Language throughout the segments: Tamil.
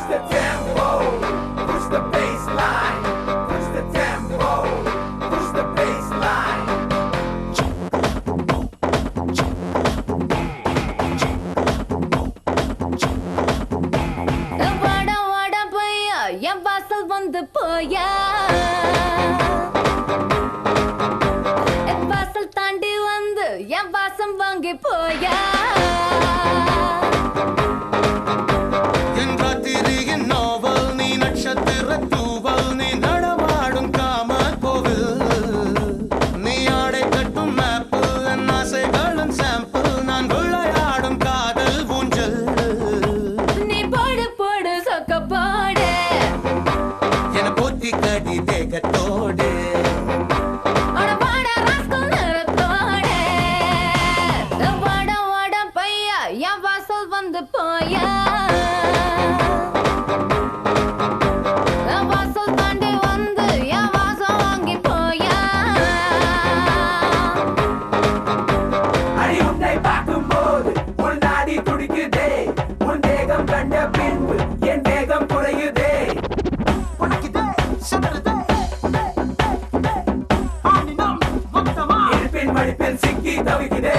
the tempo, push the bass line. Push the tempo, push the bass line. வாடா வாடா பையா என் வாசல் வந்து போயா என் வாசல் தாண்டி வந்து என் வாசம் வாங்கி போயா என் ராத்திரியின் நாவல் நீ நட்சத்திர தூவல் நீ நடமாடும் காம கோவில் நீ ஆடை கட்டும் மேப்பிள் என் ஆசைகளின் சாம்பிள் நான் விளையாடும் காதல் ஊஞ்சல் நீ போடு போடு சொக்க போடு என போத்தி கடி தேகத்தோடு அட வாடா ராஸ்கல் நிறத்தோடு வாடா வாடா பையா என் வாசல் வந்து போயா என் வாசல் தாண்டி வந்து என் வாசம் வாங்கி போயா அடி உன்னை பார்க்கும்போது உன் நாடி துடிக்குதே உன் தேகம் கண்ட பின்பு என் வேகம் குறையுதே இருப்பின் மடிப்பில் சிக்கி தவிக்குதே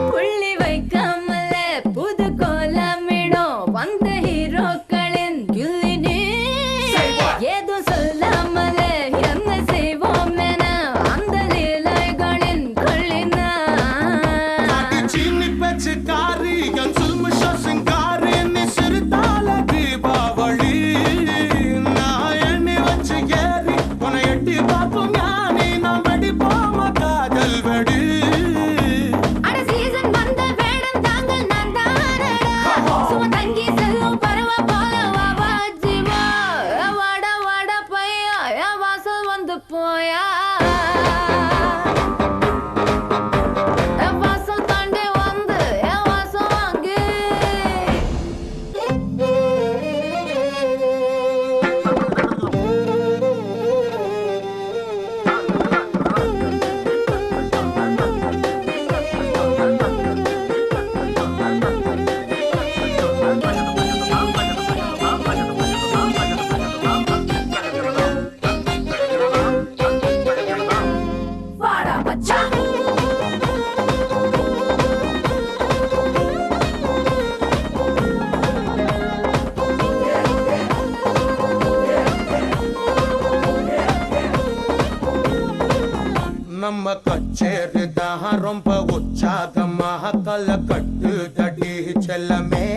புள்ளி வைக்காமலே புது கோலமிடும் வந்த ஹீரோக்களின் கில்லினி Say what? ஏதோ சொல்லாமலே என்ன செய்வோம் என அந்த லீலைகளின் கொள்ளினா சீனி பேச்சு காரி என் சுல்மிஷ சிங்காரி நீ சிறுதால தீபாவளி நான் எண்ணி வச்சு ஏறி உன்னை எட்டி பார்க்கும் ஞானி நான் வெடி போம காதல் வெடி அட சீசன் வந்த வேடம் தாங்கள் நான் தானடா சும்மா தங்கி செல்லும் பறவை போல வா ஜீவா வாடா வாடா பையா என் வாசல் வந்து போயா என் வாசல் தாண்டி வந்து என் வாசம் வாங்கி வாடா மச்சான் நம்ம கச்சேரி தான் ரொம்ப உற்சாகமாக கல கட்டு தடி செல்லமே